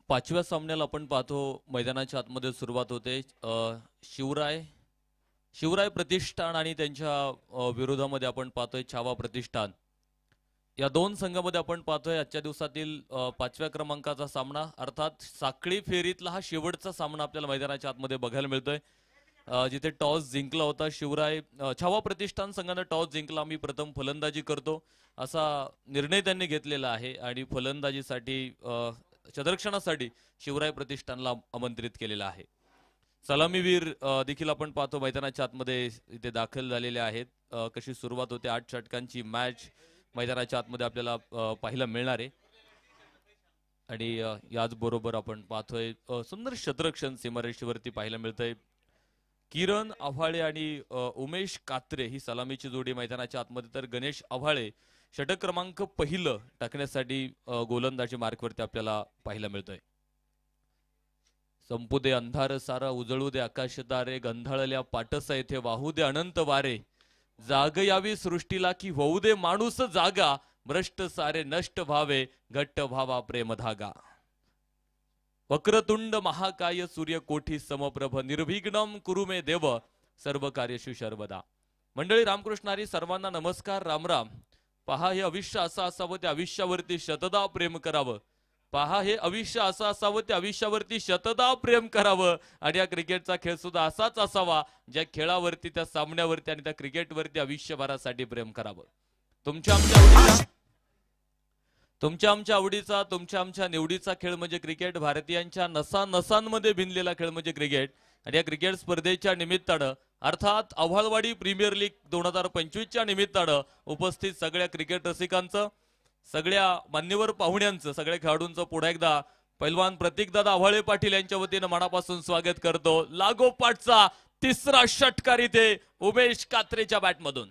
पाचव्या सामन्याला आपण पाहतो मैदानाच्या आतमध्ये सुरुवात होते. शिवराय शिवराय प्रतिष्ठान आणि त्यांच्या विरोधामध्ये आपण पाहतोय छावा प्रतिष्ठान. या दोन संघामध्ये आपण पाहतोय आजच्या दिवसातील पाचव्या क्रमांकाचा सामना, अर्थात साखळी फेरीतला हा शेवटचा सामना आपल्याला मैदानाच्या आतमध्ये बघायला मिळतोय. जिथे टॉस जिंकला होता शिवराय छावा प्रतिष्ठान संघाने टॉस जिंकला, मी प्रथम फलंदाजी करतो असा निर्णय त्यांनी घेतलेला आहे आणि फलंदाजीसाठी क्षेत्ररक्षणासाठी शिवराय प्रतिष्ठानला आमंत्रित केलेला आहे. सलामीवीर देखील आपण पाहतो मैदानाच्या आतमध्ये इथे दाखल झालेले आहेत. कशी सुरुवात होते, 8 षटकांची मॅच मैदानाच्या आतमध्ये आपल्याला पाहायला मिळणार आहे. आणि याच बरोबर आपण पाहतोय सुंदर क्षेत्ररक्षण सीमारेषेवरती पाहायला मिळतंय. किरण आव्हाळे आणि उमेश कात्रे ही सलामीची जोडी मैदानाच्या आतमध्ये, तर गणेश आव्हाळे षटक क्रमांक पहिलं टाकण्यासाठी गोलंदाजी मार्कवरती आपल्याला पाहायला मिळतोय. संपू दे अंधार सारा, उजळू दे आकाश तारे, गंधाळल्या पाटसा येथे वाहू दे अनंत वारे, जाग यावी सृष्टीला की होऊ दे माणूस जागा, भ्रष्ट सारे नष्ट व्हावे घट्ट व्हावा प्रेम धागा. वक्रतुंड महाकाय सूर्यकोठी समप्रभ, निर्विघ्नम कुरु मे देव सर्व कार्यशु सर्वदा. मंडळी रामकृष्णारी सर्वांना नमस्कार, रामराम. पहा हे आयुष्य असं असावं त्या आयुष्यावरती शतदा प्रेम करावं. पहा हे आयुष्य असं असावं त्या आयुष्यावरती शतदा प्रेम करावं. आणि या क्रिकेटचा खेळ सुद्धा असाच असावा ज्या खेळावरती, त्या सामन्यावरती आणि त्या क्रिकेटवरती आयुष्यभरासाठी प्रेम करावं. तुमच्या आमच्या आवडीचा तुमच्या आमच्या निवडीचा खेळ म्हणजे क्रिकेट. भारतीयांच्या नसानसांमध्ये भिनलेला खेळ म्हणजे क्रिकेट. आणि या क्रिकेट स्पर्धेच्या निमित्तानं, अर्थात आव्हाळवाडी प्रीमियर लीग 2025च्या निमित्तानं उपस्थित सगळ्या क्रिकेट रसिकांचं, सगळ्या मान्यवर पाहुण्यांचं, सगळ्या खेळाडूंचं पुन्हा एकदा पैलवान प्रतीकदादा आव्हाळे पाटील यांच्या वतीनं मनापासून स्वागत करतो. लागोपाठचा तिसरा षटकार इथे उमेश कात्रेच्या बॅटमधून.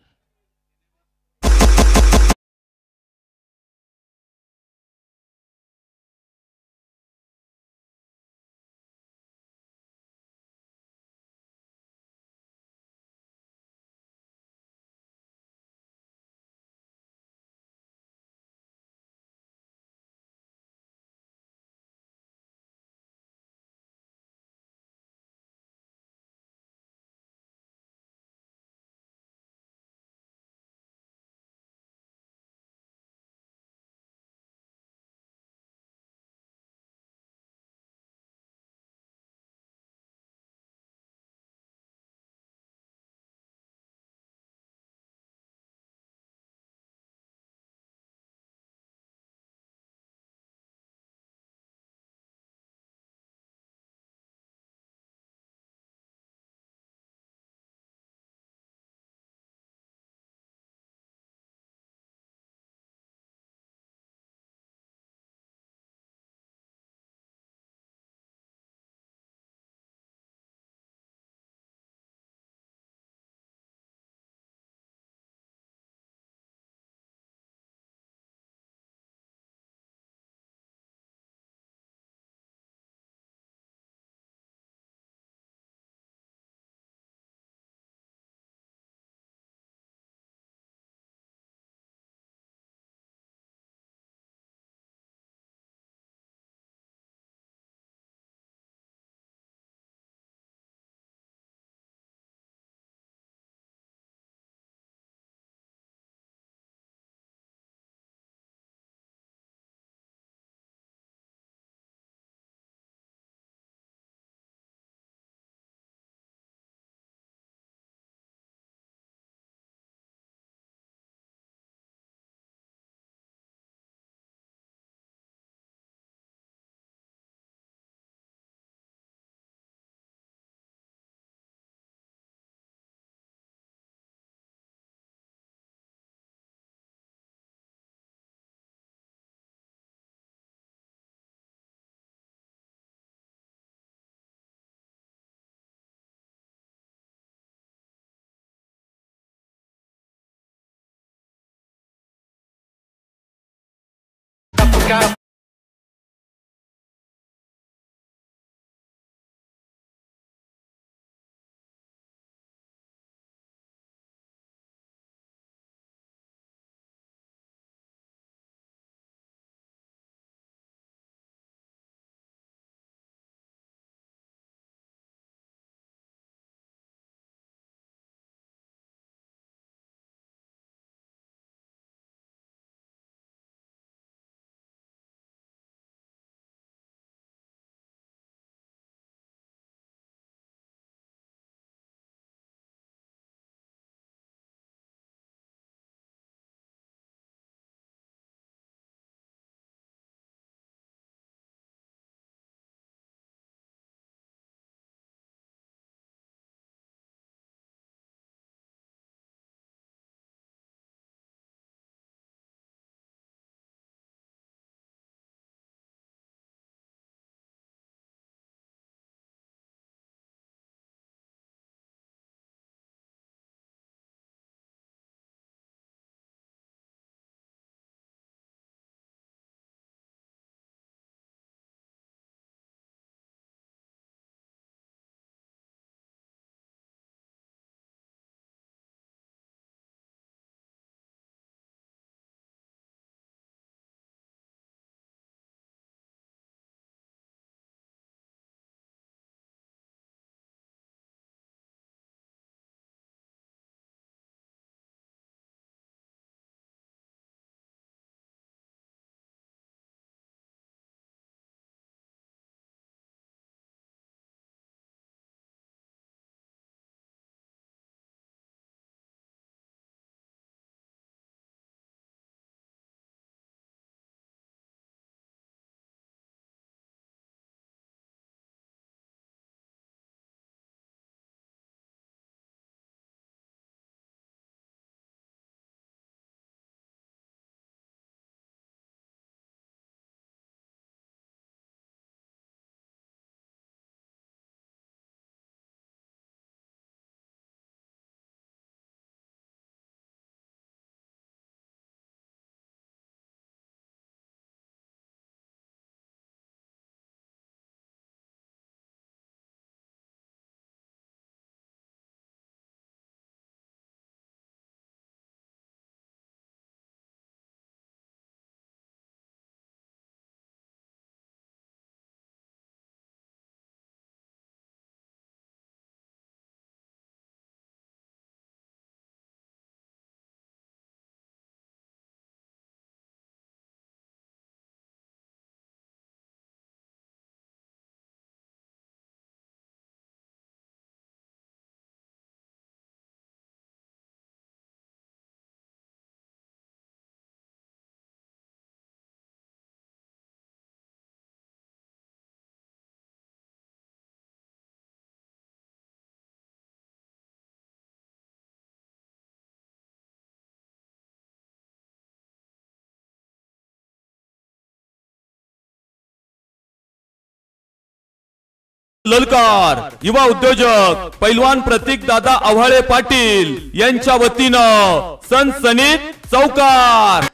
ललकार युवा उद्योजक पैलवान प्रतीक दादा आव्हाळे पाटील यांच्या वतीनं सनसनीत चौकार.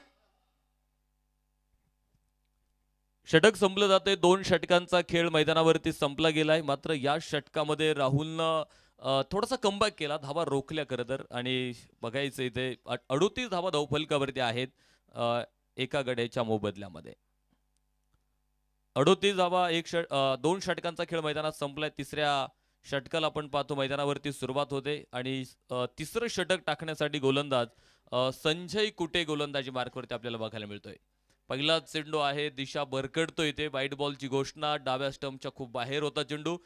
षटक संपलं जाते. 2 षटकांचा खेळ मैदानावरती संपला गेलाय. मात्र या षटकामध्ये राहुलनं थोडासा कमबॅक केला, धावा रोखल्या खरं तर. आणि बघायचं इथे 38 धावा धावफलकावरती आहेत एका गड्याच्या मोबदल्यामध्ये. 38 धावा 2 षटकांचा खेळ मैदानात संपलाय. तिसऱ्या षटकाला आपण पाहतो मैदानावरती सुरुवात होते आणि तिसरं षटक टाकण्यासाठी गोलंदाज संजय कुटे गोलंदाजी मार्कवरती आपल्याला बघायला मिळतोय. पहिला चेंडू आहे, दिशा भरकटतो इथे. वाईट बॉलची घोषणा, डाव्या स्टंपच्या खूप बाहेर होता चेंडू.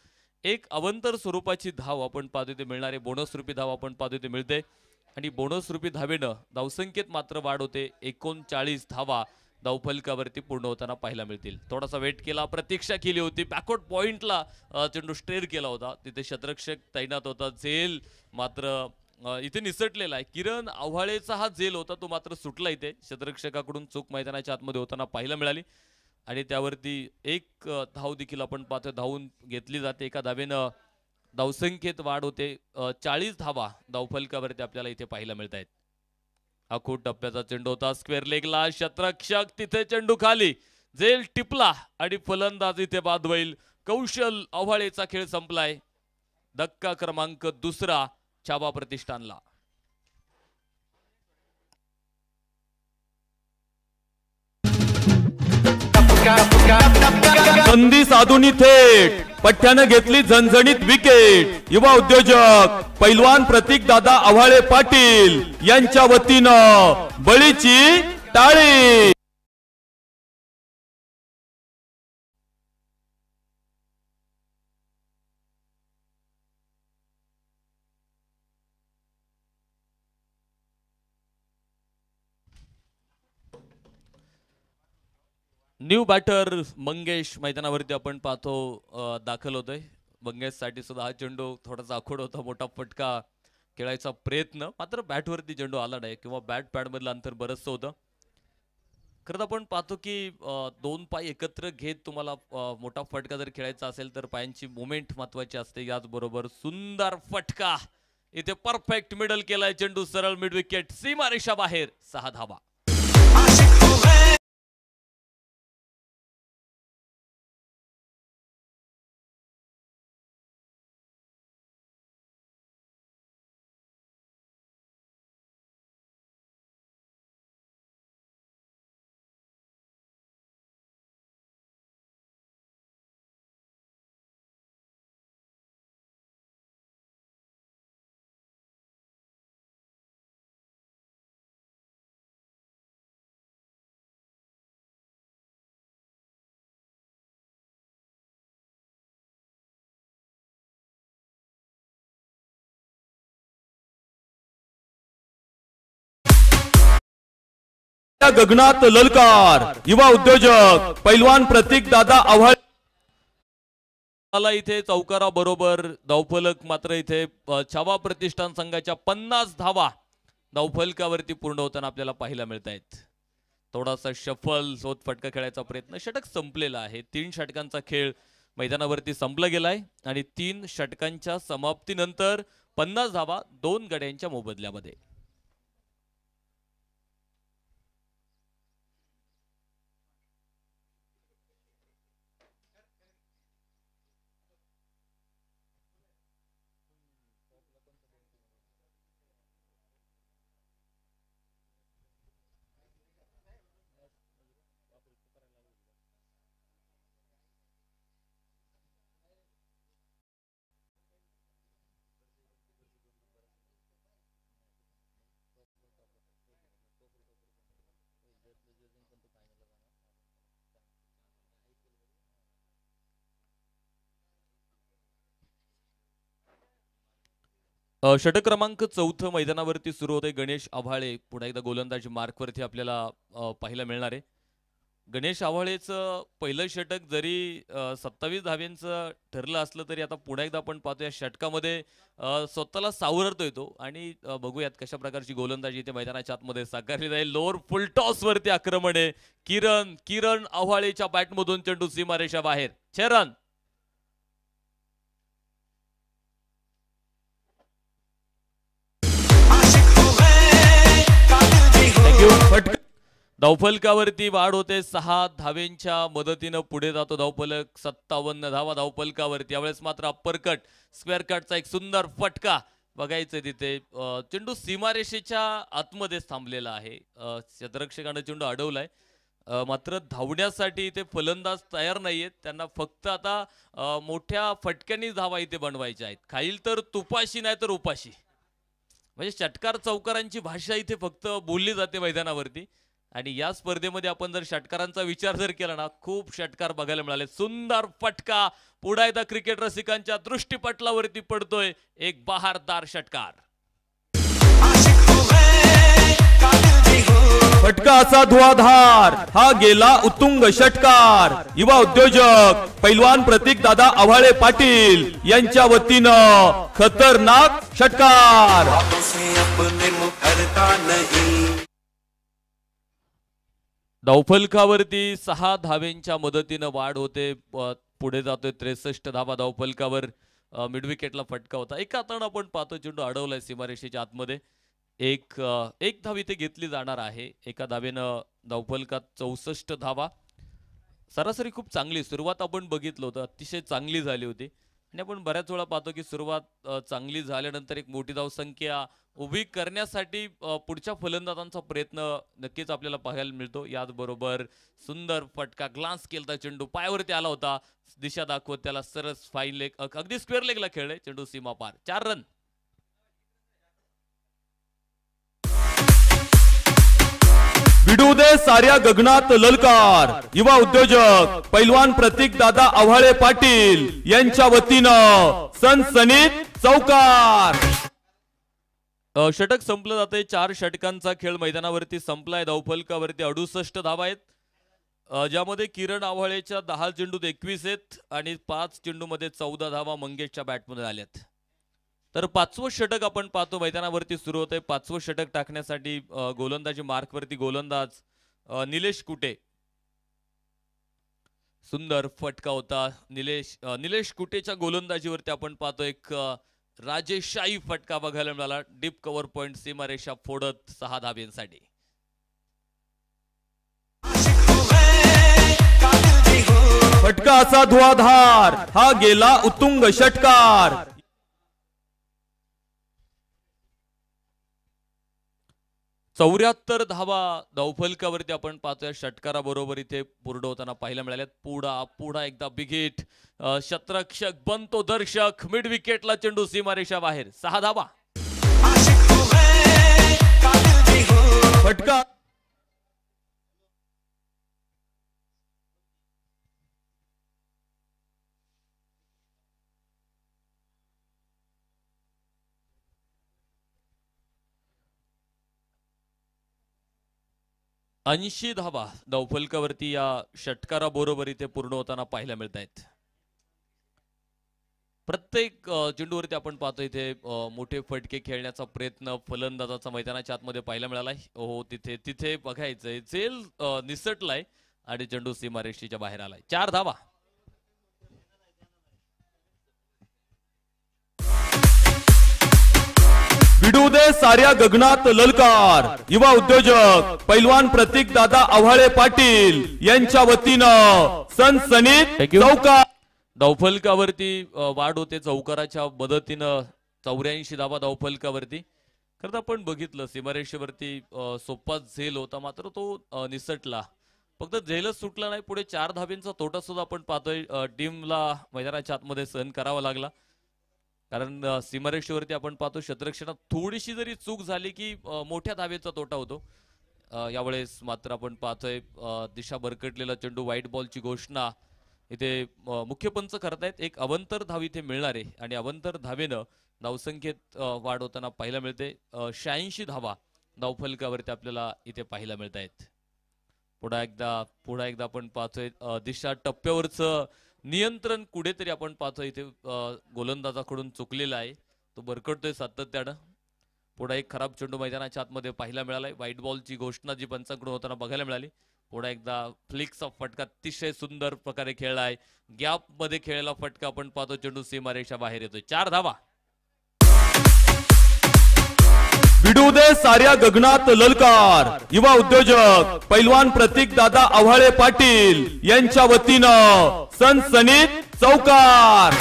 एक अवंतर स्वरूपाची धाव आपण पाहतो ते मिळणारे बोनस रूपी धाव आपण पाहतो ते मिळते आणि बोनस रूपी धावेनं धावसंख्येत मात्र वाढ होते. 39 धावा धावफलकावरती पूर्ण होताना पाहायला मिळतील. थोडासा वेट केला, प्रतीक्षा केली होती. बॅकवर्ड पॉइंटला चेंडू स्ट्रेर केला होता, तिथे क्षेत्ररक्षक तैनात होता. झेल मात्र इथे निसटलेला आहे. किरण आव्हाळेचा हा झेल होता, तो मात्र सुटला. इथे क्षेत्ररक्षकाकडून चूक मैदानाच्या आतमध्ये होताना पाहायला मिळाली आणि त्यावरती एक धाव देखील आपण पाहतो धावून घेतली जाते. एका धावेनं धावसंख्येत वाढ होते. 40 धावा धावफलकावरती आपल्याला इथे पाहायला मिळत आहेत. आखूड टप्प्याचा चेंडू होता, स्क्वेअर लेगला. क्षेत्ररक्षक तिथे चेंडू खाली, झेल टिपला आणि फलंदाज इथे बाद होईल. कौशल आव्हाळेचा खेळ संपलाय. धक्का क्रमांक 2 छावा प्रतिष्ठानला. संधी साधून थेट पठ्ठ्यानं घेतली झणझणीत विकेट. युवा उद्योजक पैलवान प्रतीक दादा आव्हाळे पाटील यांच्या वतीनं बळीची टाळी. न्यू बॅटर मंगेश मैदानावरती आपण पाहतो दाखल होतोय. मंगेशसाठी सुद्धा हा चेंडू थोडासा आखूड होता, मोठा फटका खेळायचा प्रयत्न, मात्र बॅटवरती चेंडू आला नाही किंवा बॅट पॅडमधलं अंतर बरंचसं होतं. खरं आपण पाहतो की 2 पाय एकत्र घेत तुम्हाला मोठा फटका जर खेळायचा असेल तर पायांची मुवमेंट महत्वाची असते. याचबरोबर सुंदर फटका इथे परफेक्ट मिडल केलाय चेंडू, सरळ मिड विकेट, सीमारेषा बाहेर. 6 धावा. गगनात ललकार युवा उद्योजक पैलवान प्रतीक दादा आव्हाळे इथे चौकारा बरोबर धावफलक मात्र इथे छावा प्रतिष्ठान संघाच्या 50 धावा धावफलकावरती पूर्ण होताना आपल्याला पाहायला मिळत आहेत. थोडासा शफल होत फटका खेळायचा प्रयत्न. षटक संपलेला आहे. 3 षटकांचा खेळ मैदानावरती संपला गेलाय आणि 3 षटकांच्या समाप्तीनंतर 50 धावा 2 गड्यांच्या मोबदल्यामध्ये. षटक क्रमांक 4 मैदानावरती सुरू होते. गणेश आव्हाळे पुन्हा एकदा गोलंदाजी मार्कवरती आपल्याला पाहायला मिळणार आहे. गणेश आव्हाळेचं पहिलं षटक जरी 27 धाव्यांचं ठरलं असलं तरी आता पुन्हा एकदा आपण पाहतो या षटकामध्ये स्वतःला सावरतोय तो आणि बघूयात कशा प्रकारची गोलंदाजी इथे मैदानाच्या आतमध्ये साकारली जाईल. लोअर फुल टॉस वरती आक्रमण आहे. किरण आव्हाळेच्या बॅटमधून चेंडू सीमारेषा बाहेर. 6 रन. धावफलकावरती वाढ होते 6 धावेंच्या मदतीनं पुढे जातो धावफलक 57 धावा धावफलकावरती। यावेळेस मात्र अप्पर कट स्क्वेअर कटचा एक सुंदर फटका बघायचं तिथे चेंडू सीमारेषेच्या आतमध्येच थांबलेला आहे। क्षेत्ररक्षकाने चेंडू अडवलाय मात्र धावण्यासाठी इथे फलंदाज तयार नाहीयेत। त्यांना फक्त आता मोठ्या फटक्यांनी धावा इथे बनवायच्या आहेत। खाईल तर तुपाशी नाही तर उपाशी म्हणजे षटकार चौकारांची भाषा इथे फक्त बोलली जाते मैदानावरती। आणि या स्पर्धेमध्ये आपण जर षटकारांचा विचार जर केला ना खूप षटकार बघायला मिळाले। सुंदर फटका पुन्हा एकदा क्रिकेट रसिकांच्या दृष्टीपटलावरती पडतोय एक बहारदार षटकार। फटका असा धुआधार हा गेला उत्तुंग षटकार। युवा उद्योजक पैलवान प्रतीक दादा आव्हाळे पाटील यांच्या वतीनं खतरनाक षटकार। धावफलकावरती 6 धावेंच्या मदतीनं वाढ होते पुढे जातोय 63 धावा धावफलकावर। मिड विकेटला फटका होता एका हाताने आपण पाहतो चेंडू अडवलाय सीमारेषेच्या आतमध्ये। एक धाव इथे घेतली जाणार आहे। एका धावेनं धावफलकात 64 धावा। सरासरी खूप चांगली सुरुवात आपण बघितलं होतं अतिशय चांगली झाली होती आणि आपण बऱ्याच वेळा पाहतो की सुरुवात चांगली झाल्यानंतर एक मोठी धावसंख्या उभी करण्यासाठी पुढच्या फलंदाजांचा प्रयत्न नक्कीच आपल्याला पाहायला मिळतो। याचबरोबर सुंदर फटका ग्लान्स केलता चेंडू पायावरती आला होता दिशा दाखवत त्याला सरस फाईन लेग अगदी स्क्वेअर लेगला खेळले चेंडू सीमा पार 4 रन। भिडू दे साऱ्या गगनात ललकार। युवा उद्योजक पैलवान प्रतीक दादा आव्हाळे पाटील यांच्या वतीनं सनसनीत चौकार। षटक संपलं जाते 4 षटकांचा खेळ मैदानावरती संपलाय। धावफलकावरती 68 धावा आहेत ज्यामध्ये किरण आव्हाळेच्या 10 चेंडूत 21 आहेत आणि 5 चेंडूमध्ये 14 धावा मंगेशच्या बॅटमध्ये आल्यात। तर 5वं षटक आपण पाहतो मैदानावरती सुरू होतंय। 5वं षटक टाकण्यासाठी गोलंदाजी मार्कवरती गोलंदाज निलेश कुटे। सुंदर फटका होता निलेश कुटेच्या गोलंदाजीवरती आपण पाहतो एक राजेशाही फटका बघायला मिळाला डीप कव्हर पॉइंट सीमारेषा फोडत 6 धाब्यांसाठी। फटका असा धुआधार हा गेला उत्तुंग षटकार। 74 धावा धावफलकावरती आपण पाहतोय षटकाराबरोबर इथे पूर्ण होताना पाहायला मिळाल्यात। पुढा एकदा बिग हिट क्षेत्ररक्षक बनतो दर्शक मिड विकेटला चेंडू सीमारेषा बाहेर 6 धावा। फटका 80 धावा धावफलकावरती या षटकाराबरोबर इथे पूर्ण होताना पाहायला मिळत आहेत। प्रत्येक चेंडूवरती आपण पाहतो इथे मोठे फटके खेळण्याचा प्रयत्न फलंदाजाचा मैदानाच्या आतमध्ये पाहायला मिळालाय। हो तिथे बघायचंय झेल निसटलाय आणि चेंडू सीमारेषेच्या बाहेर आलाय 4 धावा। भिडू दे साऱ्या गगनात ललकार। युवा उद्योजक पैलवान प्रतीक दादा आव्हाळे पाटील यांच्या वतीनं सनसनीत चौकार। धावफलकावरती वाढ होते चौकाराच्या मदतीनं 84 धावा धावफलकावरती। खरं आपण बघितलं सीमारेषेवरती सोपा झेल होता मात्र तो निसटला। फक्त झेलच सुटला नाही पुढे 4 धाब्यांचा तोटा सुद्धा आपण पाहतोय टीमला मैदानाच्या आतमध्ये सहन करावा लागला। कारण सीमारेषेवरती आपण पाहतो क्षेत्ररक्षणात थोडीशी जरी चूक झाली की मोठ्या धावेचा तोटा होतो। यावेळेस मात्र आपण पाहतोय दिशा भरकटलेला चेंडू व्हाईट बॉलची घोषणा इथे मुख्य पंच करतायत। एक अवंतर धाव इथे मिळणार आहे आणि अवंतर धावेनं धावसंख्येत वाढ होताना पाहायला मिळते। 86 धावा धावफलकावरती आपल्याला इथे पाहायला मिळत आहेत। पुन्हा एकदा आपण पाहतोय दिशा टप्प्यावरचं नियंत्रण कुठेतरी आपण पाहतो इथे गोलंदाजाकडून चुकलेला आहे तो भरकटतोय सातत्यानं। पुढे एक खराब चेंडू मैदानाच्या आतमध्ये पाहायला मिळालाय। व्हाईट बॉलची घोषणा जी पंचांकडून होताना बघायला मिळाली। पुन्हा एकदा फ्लिक्सचा फटका अतिशय सुंदर प्रकारे खेळलाय गॅप मध्ये खेळलेला फटका आपण पाहतो चेंडू सीमारेषा बाहेर येतोय 4 धावा। भिडू दे साऱ्या गगनात ललकार युवा उद्योजक पैलवान प्रतीक दादा आव्हाळे पाटील यांच्या वतीनं सनसनीत चौकार.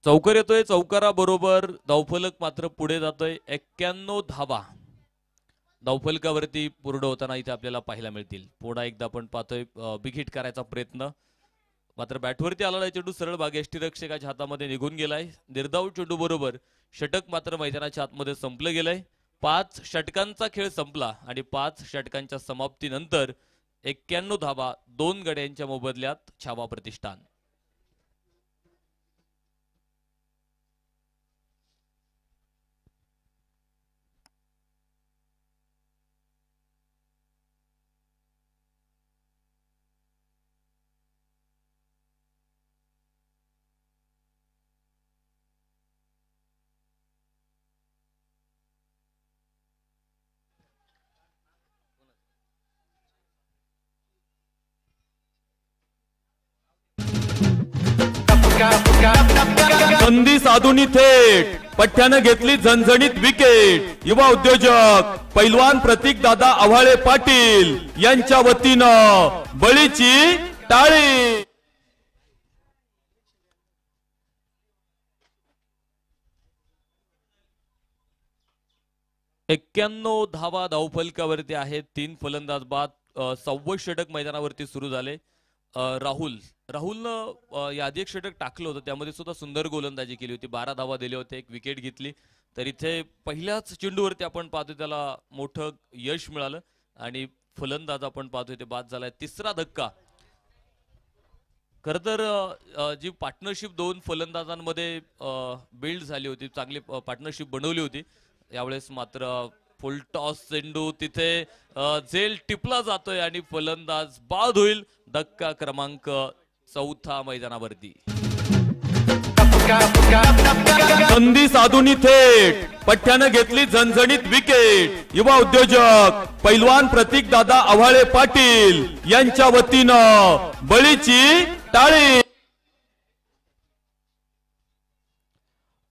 चौकार येतोय, चौकाराबरोबर धावफलक मात्र पुढे जातोय. 91 धावा धावफलकावरती पूर्ण होताना इथे आपल्याला पाहायला मिळतील. पुन्हा एकदा आपण पाहतोय बिग हिट करायचा प्रयत्न, मात्र बॅटवरती आलेला चेंडू सरळ भाग यष्टीरक्षकाच्या हातामध्ये निघून गेलाय. निर्धाव चेंडू बरोबर षटक मात्र मैदानाच्या आतमध्ये संपलं गेलंय. 5 षटकांचा खेळ संपला आणि 5 षटकांच्या समाप्तीनंतर 91 धावा 2 गड्यांच्या मोबदल्यात छावा प्रतिष्ठान. संधी साधून थेट पठ्ठ्यानं घेतली झणझणीत विकेट. युवा उद्योजक पैलवान प्रतीक दादा आव्हाळे पाटील यांच्या वतीनं बळीची टाळी. एक्क्याण्णव धावा धावफलकावरती आहेत. 3 फलंदाज बाद. 6वं षटक मैदानावरती सुरू झाले. राहुलनं यादी एक षटक टाकलं होतं, त्यामध्ये सुद्धा सुंदर गोलंदाजी केली होती. 12 धावा दिले होते, 1 विकेट घेतली. तर इथे पहिल्याच चेंडूवरती आपण पाहतोय त्याला मोठं यश मिळालं आणि फलंदाज आपण पाहतोय ते बाद झालाय. 3रा धक्का. खरं तर जी पार्टनरशिप 2 फलंदाजांमध्ये बिल्ड झाली होती, चांगली पार्टनरशिप बनवली होती, यावेळेस मात्र फुल टॉस चेंडू तिथे झेल टिपला जातोय आणि फलंदाज बाद होईल. धक्का क्रमांक 4 मैदानावरती. संधी साधून थेट पठ्ठ्यानं घेतली झणझणीत विकेट. युवा उद्योजक पैलवान प्रतीक दादा आव्हाळे पाटील यांच्या वतीनं बळीची टाळी.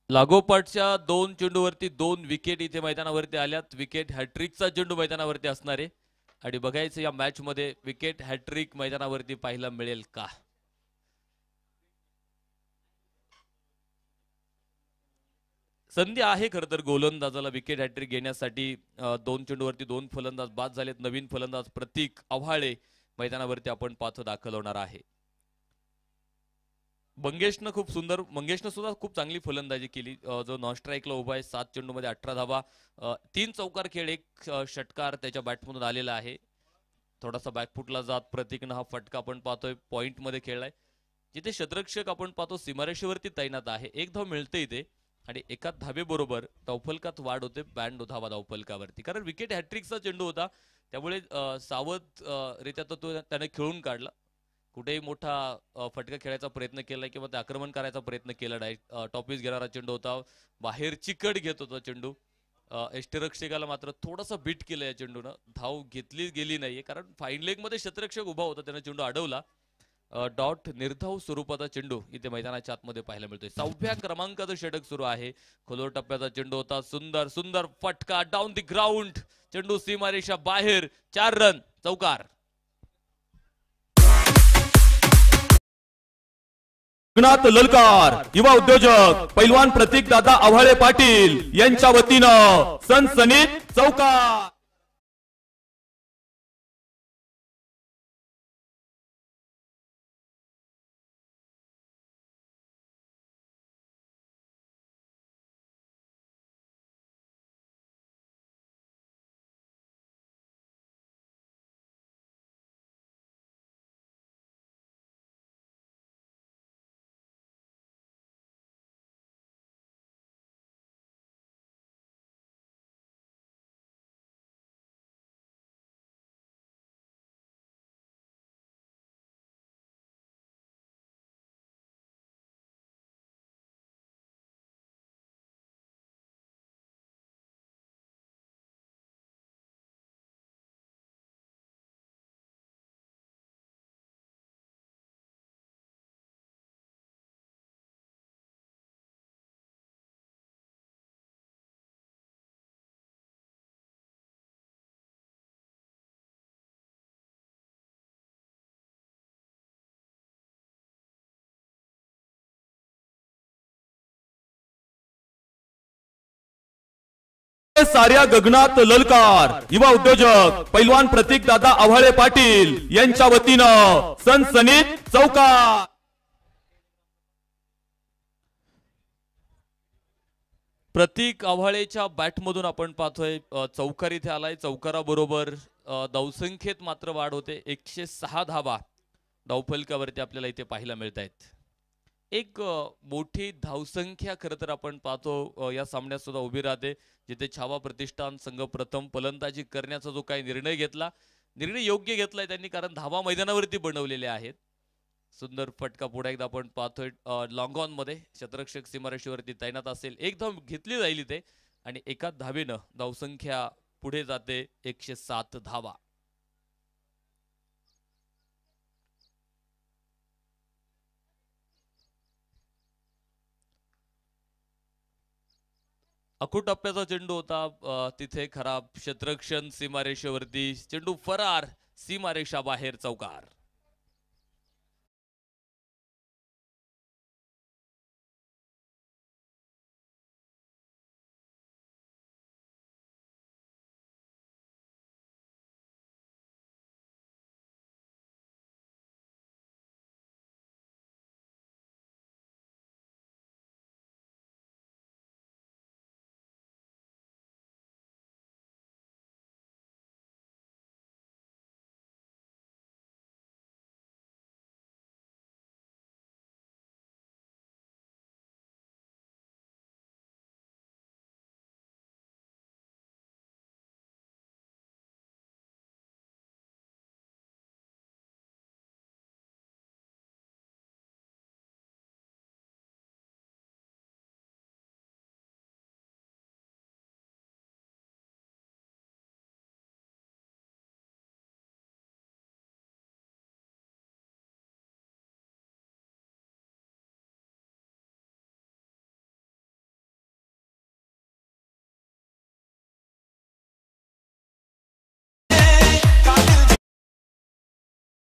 लागोपाठच्या 2 चेंडूवरती 2 विकेट इथे मैदानावरती आल्यात. विकेट हॅट्रिकचा चेंडू मैदानावरती असणार आहे आणि बघायचं या मॅच मध्ये विकेट हॅट्रिक मैदानावरती पाहायला मिळेल का. संधी आहे खरं तर गोलंदाजाला विकेट हॅट्रिक घेण्यासाठी. 2 चेंडूवरती 2 फलंदाज बाद झालेत. नवीन फलंदाज प्रतीक आव्हाळे मैदानावरती आपण पाहतो दाखल होणार आहे. मंगेशनं सुद्धा खूप चांगली फलंदाजी केली. जो नॉन स्ट्राईकला उभा आहे. 7 चेंडूमध्ये 18 धावा, 3 चौकार खेळ, 1 षटकार त्याच्या बॅटमधून आलेला आहे. थोडासा बॅकफुटला जात प्रतीकनं हा फटका आपण पाहतोय पॉइंट मध्ये खेळलाय. जिथे शतरक्षक आपण पाहतो सीमारेषेवरती तैनात आहे. 1 धाव मिळते इथे आणि एका धावेबरोबर धावफलकात वाढ होते. 92 धावा धावफलकावरती, कारण विकेट हॅट्रिकचा चेंडू होता, त्यामुळे सावध रित्या तो त्याने खेळून काढला. कुठेही मोठा फटका खेळायचा प्रयत्न केला किंवा ते आक्रमण करायचा प्रयत्न केला. डायरेक्ट टॉपीस घेणारा चेंडू होता, बाहेर चिकट घेत होता चेंडू. यष्टीरक्षकाला मात्र थोडासा बीट केलं या चेंडूनं. धाव घेतली गेली नाहीये, कारण फाईन लेग मध्ये क्षेत्ररक्षक उभा होता, त्याने चेंडू अडवला. डॉट निर्धाव स्वरूपाचा चेंडू इथे मैदानाच्या आतमध्ये पाहायला मिळतोय. 6व्या क्रमांकाचं षटक सुरू आहे. खोलवर टप्प्याचा चेंडू होता. सुंदर सुंदर फटका डाऊन द ग्राउंड. चेंडू सीमारेषा बाहेर. 4 रन, चौकार. ललकार. युवा उद्योजक पैलवान प्रतीक दादा आव्हाळे पाटील यांच्या वतीनं सनसनीत चौकार. साऱ्या गगनात ललकार युवा उद्योजक पैलवान प्रतीक दादा आव्हाळे पाटील यांच्या वतीनं सनसनीत चौकार. प्रतीक आव्हाळेच्या बॅटमधून आपण पाहतोय चौकार इथे आलाय. चौकाराबरोबर धावसंख्येत मात्र वाढ होते. 106 धावा धावफलकावरती आपल्याला इथे पाहायला मिळत आहेत. एक मोठी धावसंख्या खरं तर आपण पाहतो या सामन्यात सुद्धा उभी राहते, जिथे छावा प्रतिष्ठान संघ प्रथम फलंदाजी करण्याचा जो काही निर्णय घेतला, निर्णय योग्य घेतलाय त्यांनी, कारण धावा मैदानावरती बनवलेल्या आहेत. सुंदर फटका पुढे एकदा आपण पाहतोय. लॉंग ऑन मध्ये शतरक्षक सीमारेषेवरती तैनात असेल. एक धाव घेतली जाईल इथे आणि एका धावेनं धावसंख्या पुढे जाते 107 धावा. अखूट टप्प्याचा चेंडू होता, तिथे खराब क्षेत्ररक्षण सीमारेषेवरती, चेंडू फरार, सीमारेषा बाहेर, चौकार.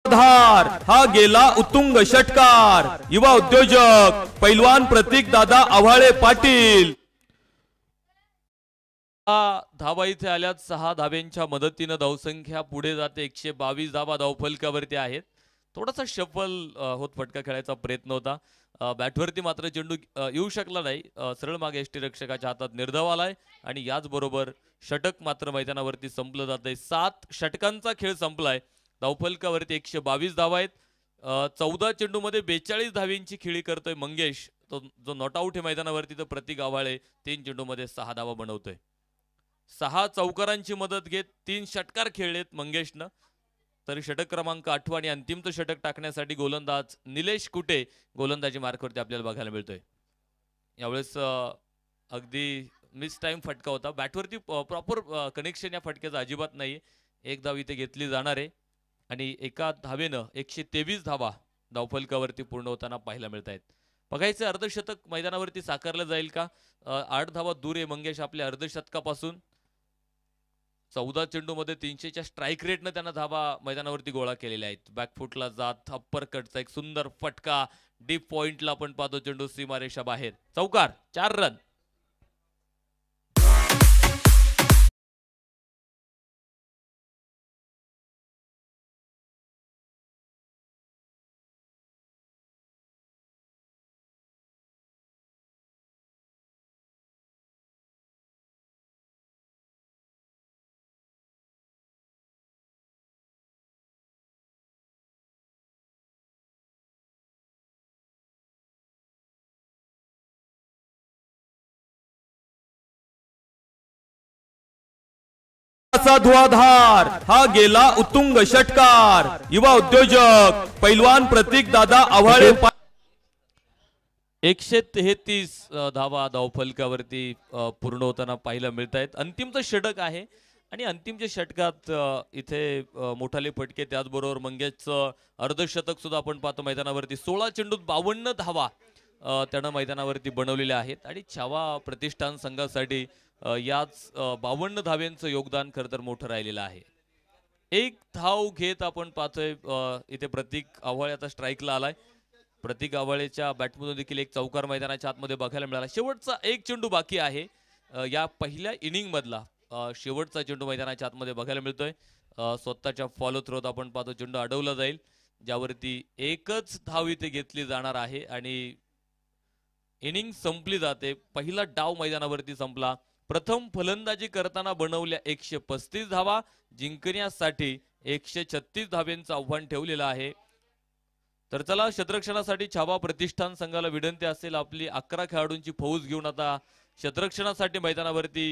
धार हा गेला उत्तुंग षटकार युवा उद्योजक पैलवान प्रतीक दादा आव्हाळे पाटील. धावा इथे आल्यात. 6 धाव्यांच्या मदतीनं धावसंख्या पुढे जाते. 122 धावा धावफलकावरती आहेत. थोडासा शफल होत फटका खेळायचा प्रयत्न होता. बॅटवरती मात्र चेंडू येऊ शकला नाही. सरळ मागे यष्टीरक्षकाच्या हातात निर्धाव आलाय आणि याचबरोबर षटक मात्र मैदानावरती संपलं जातंय. 7 षटकांचा खेळ संपलाय. धावफलकावरती 122 धावा आहेत. 14 चेंडूमध्ये 42 धाव्यांची खेळी करतोय मंगेश. तो जो नॉट आउट आहे मैदानावरती, तर प्रतीक आव्हाळे 3 चेंडूमध्ये 6 धावा बनवतोय. 6 चौकारांची मदत घेत 3 षटकार खेळलेत मंगेशनं. तर षटक क्रमांक 8 आणि अंतिमचं षटक टाकण्यासाठी गोलंदाज निलेश कुटे गोलंदाजी मार्कवरती आपल्याला बघायला मिळतोय. यावेळेस अगदी मिस टाइम फटका होता. बॅटवरती प्रॉपर कनेक्शन या फटक्याचं अजिबात नाही. एक धाव इथे घेतली जाणार आहे आणि एका धावेनं 123 धावा धावफलकावरती पूर्ण होताना पाहायला मिळत आहेत. बघायचं अर्धशतक मैदानावरती साकारलं जाईल का. 8 धावा दूर आहे मंगेश आपल्या अर्धशतकापासून. 14 चेंडूमध्ये 300च्या स्ट्राईक रेटनं त्यांना धावा मैदानावरती गोळा केलेल्या आहेत. बॅकफुटला जात अप्पर कटचा एक सुंदर फटका. डीप पॉइंटला आपण पाहतो चेंडू सीमारेषा बाहेर, चौकार. 4 रन. धुआधार हा गेला उत्तुंग षटकार युवा उद्योजक पैलवान प्रतीक दादा आव्हाळे. 133 धावा धावफलकावरती पूर्ण होताना पाहायला मिळत आहेत. अंतिमचं षटक आहे आणि अंतिमच्या षटकात इथे मोठाले फटके, त्याचबरोबर मंगेशचं अर्धशतक सुद्धा आपण पाहतो मैदानावरती. 16 चेंडूत 52 धावा त्यानं मैदानावरती बनवलेल्या आहेत आणि छावा प्रतिष्ठान संघासाठी याच 52 धाव्यांचं योगदान खरं तर मोठं राहिलेलं आहे. एक धाव घेत आपण पाहतोय इथे प्रतीक आव्हाळे आता स्ट्राईकला आलाय. प्रतीक आव्हाळेच्या बॅटमधून देखील एक चौकार मैदानाच्या आतमध्ये बघायला मिळाला. शेवटचा एक चेंडू बाकी आहे. या पहिल्या इनिंग मधला शेवटचा चेंडू मैदानाच्या आतमध्ये बघायला मिळतोय. स्वतःच्या फॉलो थ्रोत आपण पाहतो चेंडू अडवला जाईल, ज्यावरती एकच धाव इथे घेतली जाणार आहे आणि इनिंग संपली जाते. पहिला डाव मैदानावरती संपला. प्रथम फलंदाजी करताना बनवल्या 135 धावा, जिंकण्यासाठी 136 धाव्यांचं आव्हान ठेवलेलं आहे. तर चला, क्षेत्ररक्षणासाठी छावा प्रतिष्ठान संघाला विनंती असेल, आपली 11 खेळाडूंची फौज घेऊन आता क्षेत्ररक्षणासाठी मैदानावरती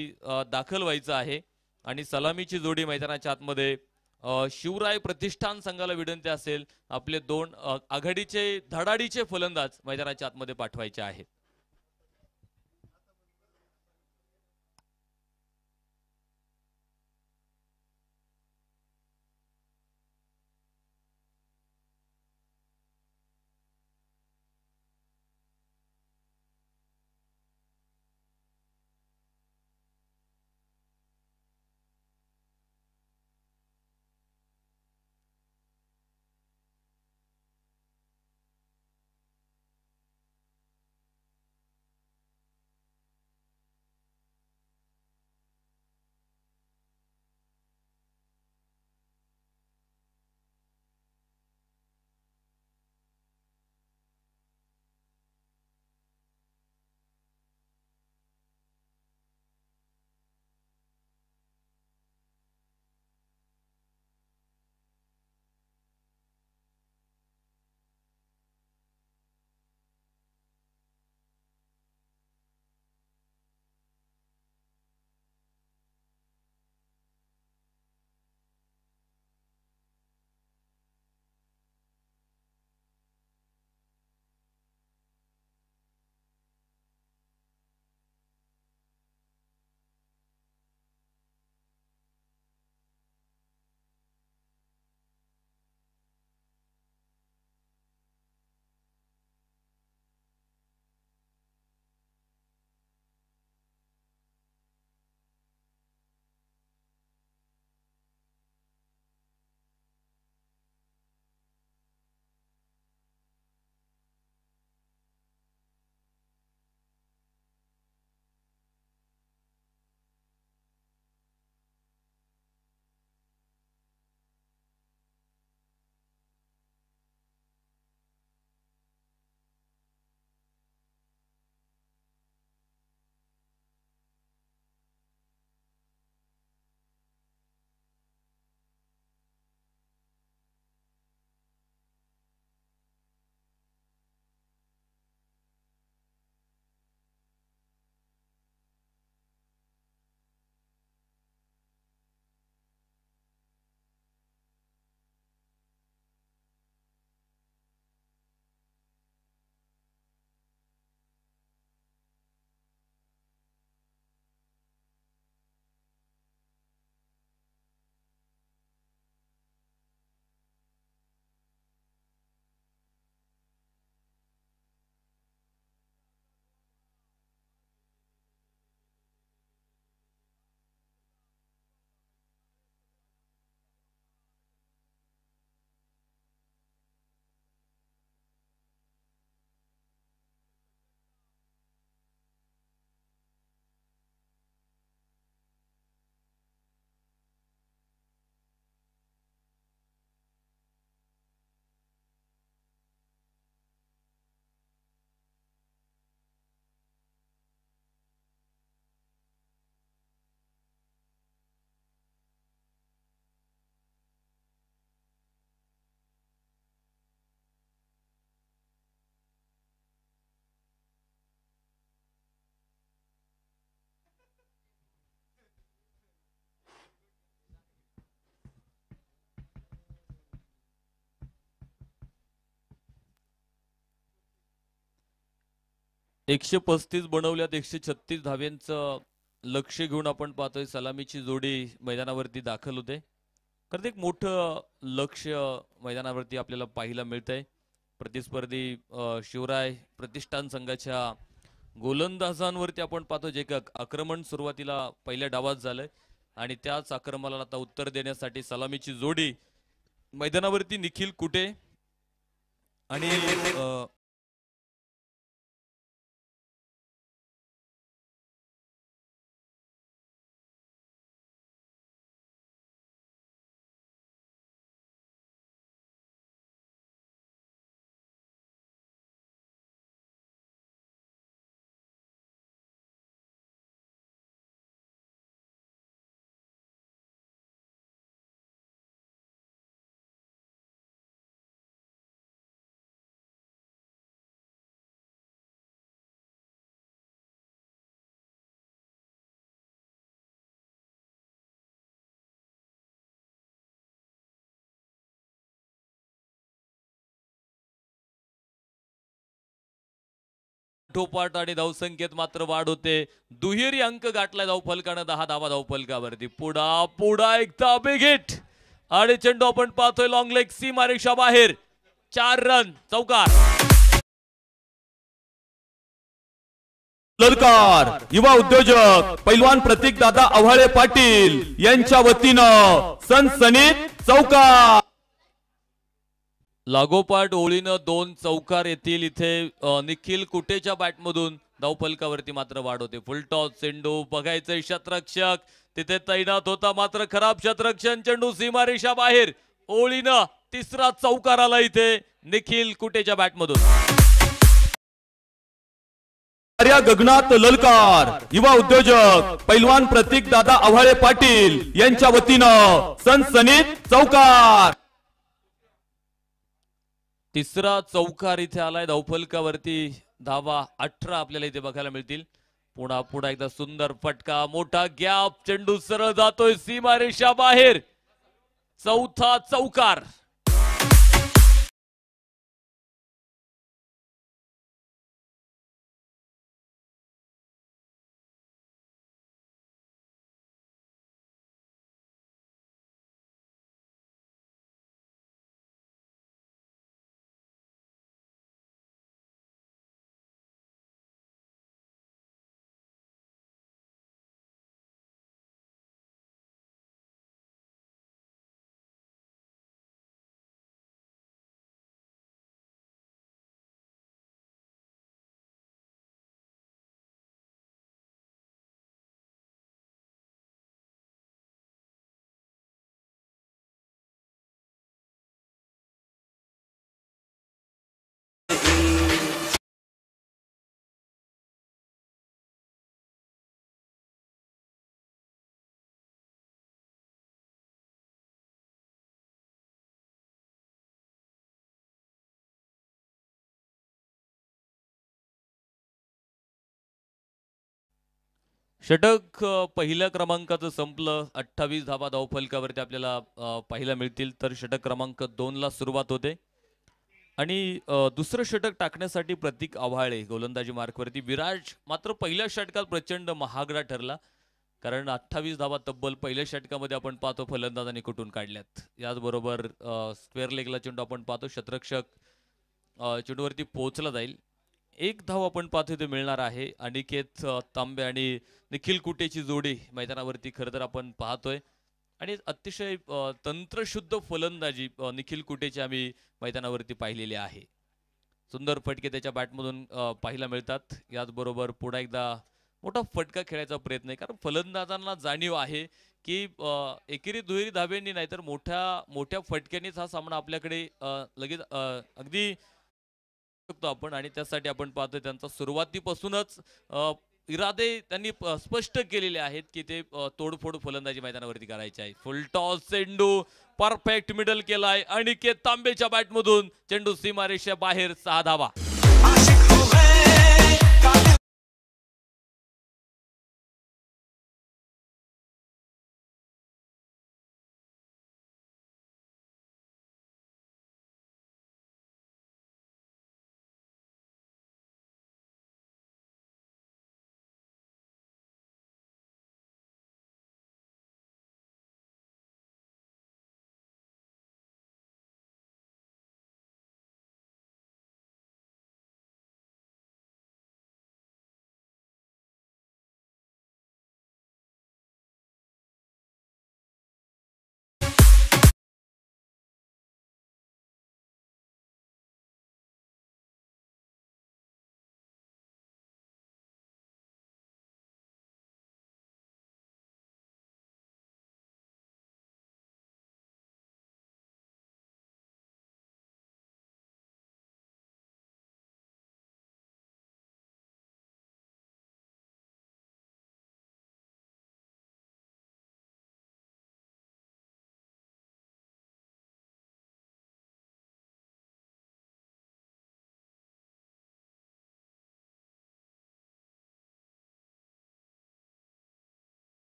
दाखल व्हायचं आहे. आणि सलामीची जोडी मैदानाच्या आतमध्ये शिवराय प्रतिष्ठान संघाला विनंती असेल, आपले 2 आघाडीचे धडाडीचे फलंदाज मैदानाच्या आतमध्ये पाठवायचे आहेत. एकशे 35 बनवल्यात 136 धाव्यांचं लक्ष्य घेऊन आपण पाहतोय सलामीची जोडी मैदानावरती दाखल होते. खरं एक मोठं लक्ष्य मैदानावरती आपल्याला पाहायला मिळतंय. प्रतिस्पर्धी शिवराय प्रतिष्ठान संघाच्या गोलंदाजांवरती आपण पाहतो, जे का आक्रमण सुरुवातीला पहिल्या डावात झालंय आणि त्याच आक्रमणाला आता उत्तर देण्यासाठी सलामीची जोडी मैदानावरती निखिल कुटे आणि पाठोपाठ आणि धावसंख्येत मात्र वाढ होते. दुहेरी अंक गाठला धावफलकानं 10 धावा धावफलकावरती. पुढा एकदा बिग हिट आणि चेंडू आपण पाहतोय लॉंग लेग सीमारेषा बाहेर. 4 रन चौकार. ललकार युवा उद्योजक पैलवान प्रतीक दादा आव्हाळे पाटील यांच्या वतीनं सनसनीत चौकार. लागोपाठ ओळीनं 2 चौकार येतील इथे. निखिल कुटेच्या बॅटमधून धावफलकावरती मात्र वाढ होते. फुलटॉस चेंडू बघायचंय शतरक्षक तिथे तैनात होता मात्र खराब शतरक्षण. चेंडू सीमारेषा बाहेर. ओळीनं तिसरा चौकार आला इथे निखिल कुटेच्या बॅटमधून. गगनात ललकार युवा उद्योजक पैलवान प्रतीक दादा आव्हाळे पाटील यांच्या वतीनं सनसनीत चौकार. तिसरा चौकार इथे आलाय धावफलकावरती. धावा 18 आपल्याला इथे बघायला मिळतील. पुन्हा एकदा सुंदर फटका. मोठा गॅप. चेंडू सरळ जातोय सीमारेषा बाहेर. चौथा चौकार. षटक पहिल्या क्रमांकाचं संपलं. 28 धावा धावफलकावरती आपल्याला पाहायला मिळतील. तर षटक क्रमांक 2 ला सुरुवात होते आणि दुसरं षटक टाकण्यासाठी प्रतीक आव्हाळे गोलंदाजी मार्कवरती. विराज मात्र पहिल्या षटकात प्रचंड महागडा ठरला कारण 28 धावा तब्बल पहिल्या षटकामध्ये आपण पाहतो फलंदाजांनी कुठून काढल्यात. याचबरोबर स्क्वेअर लेगला चेंडू आपण पाहतो शतरक्षक चेंडूवरती पोहोचला जाईल. 1 धाव आपण पाहतो ते मिळणार आहे. अनिकेत तांबे आणि निखिल कुटेची जोडी मैदानावरती खरं तर आपण पाहतोय आणि अतिशय तंत्रशुद्ध फलंदाजी निखिल कुटेची आम्ही मैदानावरती पाहिलेली आहे. सुंदर फटके त्याच्या बॅटमधून पाहायला मिळतात. याचबरोबर पुन्हा एकदा मोठा फटका खेळायचा प्रयत्न आहे कारण फलंदाजांना जाणीव आहे की एकेरी दुहेरी धाब्यांनी नाहीतर मोठ्या फटक्यांनीच हा सामना आपल्याकडे लगेच अगदी शकतो आपण. आणि त्यासाठी आपण पाहतोय त्यांचा सुरुवातीपासूनच इरादे त्यांनी स्पष्ट केलेले आहेत की ते तोडफोड फलंदाजी मैदानावरती करायची आहे. फुल टॉस चेंडू परफेक्ट मिडल केलाय अनिकेत तांबेच्या बॅटमधून. चेंडू सीमारेषा बाहेर. 6 धावा.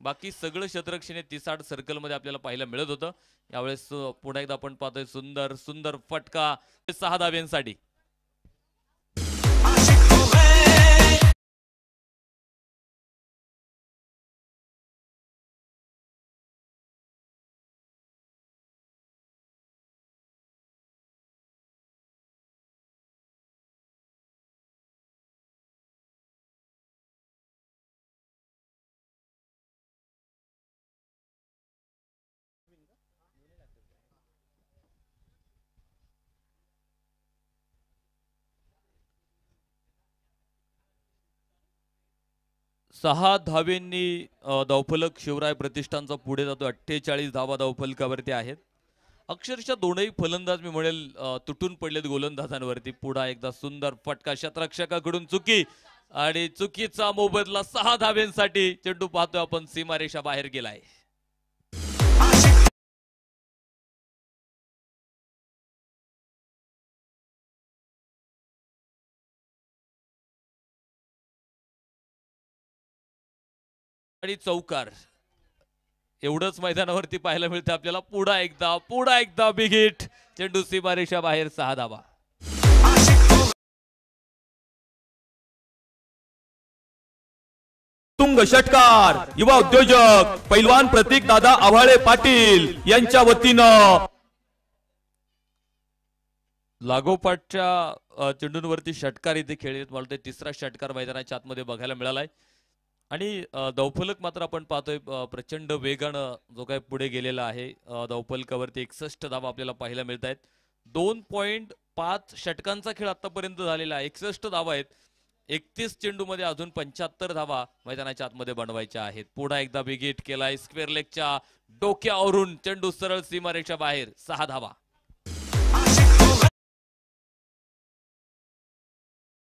बाकी सगळं क्षेत्ररक्षण 30-60 सर्कल मध्ये आपल्याला पाहायला मिळत होतं. यावेळेस पुन्हा एकदा आपण पाहतोय सुंदर सुंदर फटका 6 धाब्यांसाठी. सहा धावेंनी धावफलक शिवराय प्रतिष्ठानचा पुढे जातो. 48 धावा धावफलकावरती आहेत. अक्षरशः दोनही फलंदाज मी म्हणेल तुटून पडलेत गोलंदाजांवरती. पुढा एकदा सुंदर फटका शतरक्षकाकडून चुकी आणि चुकीचा मोबदला 6 धाव्यांसाठी. चेंडू पाहतोय आपण सीमारेषा बाहेर गेलाय. आणि चौकार एवढंच मैदानावरती पाहायला मिळतं आपल्याला. पुढा एकदा बिग हिट. चेंडू सीमारेषा बाहेर. 6 धावा. तुंग षटकार युवा उद्योजक पैलवान प्रतीक दादा आव्हाळे पाटील यांच्या वतीनं लागोपाठच्या चेंडूंवरती षटकार इथे खेळले. मला ते तिसरा षटकार मैदानाच्या आतमध्ये बघायला मिळालाय. आणि धावफलक मात्र आपण पाहतोय प्रचंड वेगानं जो काही पुढे गेलेला आहे. धावफलकावरती 61 धावा आपल्याला पाहायला मिळत आहेत. 2.5 षटकांचा खेळ आतापर्यंत झालेला आहे. 61 धावा आहेत. 31 चेंडू मध्ये अजून 75 धावा मैदानाच्या आतमध्ये बनवायच्या आहेत. पुढा एकदा बिग हिट केलाय स्क्वेअर लेगच्या डोक्यावरून. चेंडू सरळ सीमारेषा बाहेर. 6 धावा.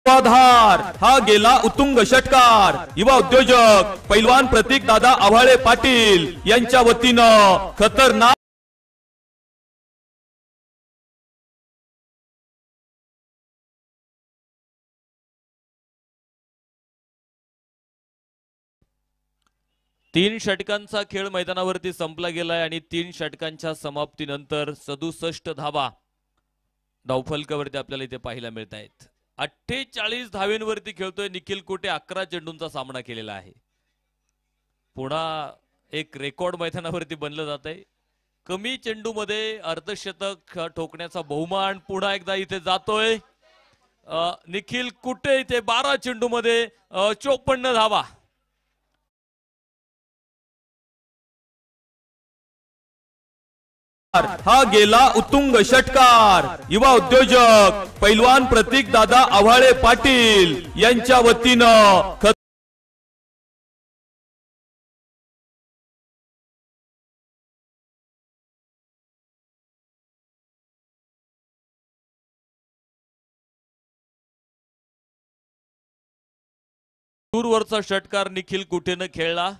धार हा गेला उत्तुंग षटकार युवा उद्योजक पैलवान प्रतीक दादा आव्हाळे पाटील यांच्या वतीनं खतरनाक 3 षटकांचा खेळ मैदानावरती संपला गेलाय आणि 3 षटकांच्या समाप्तीनंतर 67 धावा धावफलकावरती आपल्याला इथे पाहायला मिळत आहेत. 48 धावेंवरती खेळतोय निखिल कुटे. 11 चेंडूंचा सामना केलेला आहे. पुन्हा एक रेकॉर्ड मैदानावरती बनलं जात आहे. कमी चेंडूमध्ये अर्धशतक ठोकण्याचा बहुमान पुन्हा एकदा इथे जातोय. निखिल कुटे इथे 12 चेंडूमध्ये 54 धावा. हा गेला उत्तुंग षटकार युवा उद्योजक पैलवान प्रतीक दादा आव्हाळे पाटील यांच्या वतीनं दूरवरचा षटकार निखिल कुटेनं खेळला.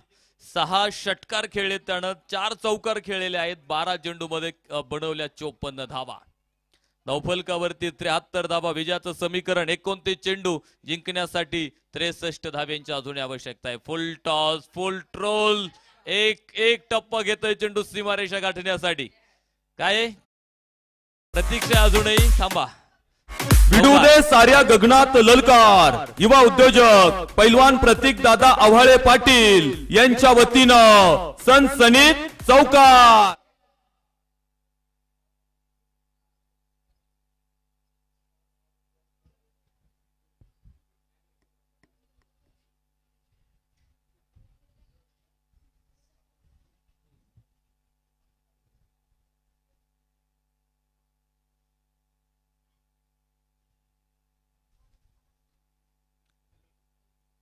6 षटकार खेळले त्यानं. 4 चौकार खेळलेले आहेत. 12 चेंडूमध्ये बनवल्या 54 धावा. धावफलकावरती 73 धावा. विजयाचं समीकरण 29 चेंडू जिंकण्यासाठी 63 धाव्यांची अजून आवश्यकता आहे. फुल टॉस फुल ट्रोल. एक टप्पा घेतोय चेंडू सीमारेषा गाठण्यासाठी. काय प्रतीक्षा अजूनही थांबा. भिडू दे साऱ्या गगनात ललकार युवा उद्योजक पैलवान प्रतीक दादा आव्हाळे पाटील यांच्या वतीनं सनसनीत चौकार.